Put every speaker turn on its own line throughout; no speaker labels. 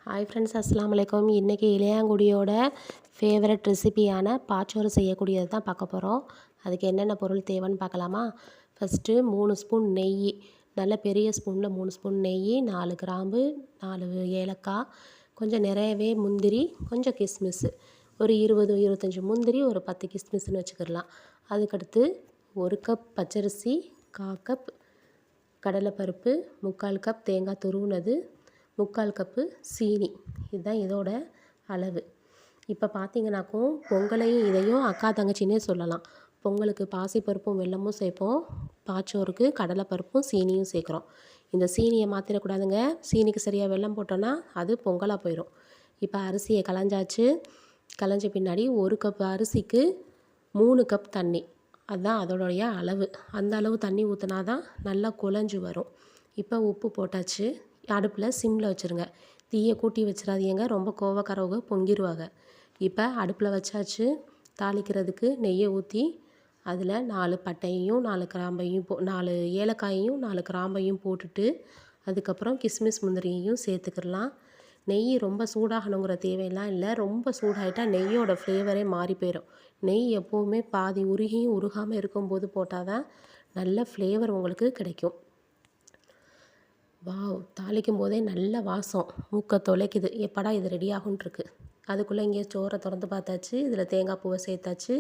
Hi friends, அஸ்ஸலாமு அலைக்கும். இன்றைக்கி இளையாங்குடியோட ஃபேவரட் ரெசிபியான பாச்சோறு செய்யக்கூடியது தான் பார்க்க போகிறோம். அதுக்கு என்னென்ன பொருள் தேவைன்னு பார்க்கலாமா? ஃபஸ்ட்டு 3 ஸ்பூன் நெய், நல்ல பெரிய ஸ்பூனில் 3 ஸ்பூன் நெய், 4 கிராம்பு, 4 ஏலக்காய், கொஞ்சம் நிறையவே முந்திரி, கொஞ்சம் கிஸ்மிஸ்ஸு, ஒரு 20-25 முந்திரி, ஒரு 10 கிஸ்மிஸ்ன்னு வச்சுக்கிடலாம். அதுக்கடுத்து 1 கப் பச்சரிசி, 1/4 கப் கடலைப்பருப்பு, 3/4 கப் தேங்காய் துருவுனது, 3/4 கப்பு சீனி. இதுதான் இதோட அளவு. இப்போ பார்த்தீங்கன்னாக்கும் பொங்கலையும் இதையும் அக்கா தங்கச்சின்னே சொல்லலாம். பொங்கலுக்கு பாசிப்பருப்பும் வெல்லமும் சேர்ப்போம், பாச்சோறுக்கு கடலைப்பருப்பும் சீனியும் சேர்க்குறோம். இந்த சீனியை மாற்றிடக்கூடாதுங்க. சீனிக்கு சரியாக வெல்லம் போட்டோன்னா அது பொங்கலாக போயிடும். இப்போ அரிசியை களைஞ்சாச்சு. களைஞ்ச பின்னாடி 1 கப் அரிசிக்கு 3 கப் தண்ணி, அதுதான் அதோடைய அளவு. அந்த அளவு தண்ணி ஊற்றினா தான் நல்லா குழஞ்சு வரும். இப்போ உப்பு போட்டாச்சு. அடுப்பில் சிம்மில் வச்சுருங்க. தீயை கூட்டி வச்சிடாதீங்க, ரொம்ப கோவக்காரவங்க பொங்கிடுவாங்க. இப்போ அடுப்பில் வச்சாச்சு. தாளிக்கிறதுக்கு நெய்யை ஊற்றி அதில் 4 பட்டையையும் 4 கிராம்பையும் 4 ஏலக்காயையும் 4 கிராம்பையும் போட்டுட்டு அதுக்கப்புறம் கிஸ்மிஸ் முந்திரியையும் சேர்த்துக்கிடலாம். நெய் ரொம்ப சூடாகணுங்கிற தேவையெல்லாம் இல்லை. ரொம்ப சூடாகிட்டால் நெய்யோட ஃப்ளேவரே மாறி போயிடும். நெய் எப்போவுமே பாதி உருகியும் உருகாமல் இருக்கும்போது போட்டால் தான் நல்ல ஃப்ளேவர் உங்களுக்கு கிடைக்கும். வாவ்! தாளிக்கும் போதே நல்ல வாசம் மூக்க தொலைக்குது. எப்படா இது ரெடி ஆகும்ன்ருக்கு. அதுக்குள்ளே இங்கே சோறை திறந்து பார்த்தாச்சு. இதில் தேங்காய் பூவை சேர்த்தாச்சு.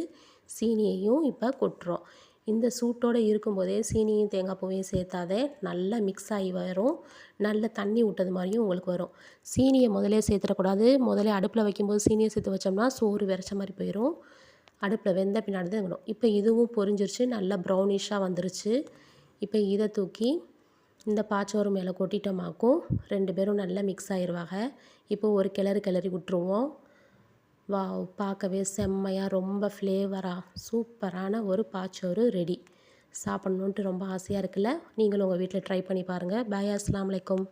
சீனியையும் இப்போ கொட்டுறோம். இந்த சூட்டோடு இருக்கும்போதே சீனியும் தேங்காய் பூவையும் சேர்த்தாதே நல்லா மிக்ஸ் ஆகி வரும். நல்ல தண்ணி விட்டது மாதிரியும் உங்களுக்கு வரும். சீனியை முதலே சேர்த்துடக்கூடாது. முதலே அடுப்பில் வைக்கும்போது சீனியை சேர்த்து வச்சோம்னா சோறு விரைச்ச மாதிரி போயிடும். அடுப்பில் வெந்த பின்னாடி தான் இருக்கணும். இப்போ இதுவும் பொரிஞ்சிருச்சு, நல்லா ப்ரௌனிஷாக வந்துருச்சு. இப்போ இதை தூக்கி இந்த பாச்சோறு மேலே கொட்டிட்டோமாக்கும் 2 பேரும் நல்லா மிக்ஸ் ஆகிடுவாங்க. இப்போ ஒரு கிளறி விட்டுருவோம். வாவ்! பார்க்கவே செம்மையாக ரொம்ப ஃப்ளேவராக சூப்பரான ஒரு பாச்சோறு ரெடி. சாப்பிட்ணுன்ட்டு ரொம்ப ஆசையாக இருக்குல்ல? நீங்களும் உங்கள் வீட்டில் ட்ரை பண்ணி பாருங்கள். பாய், அஸ்ஸலாமு அலைக்கும்.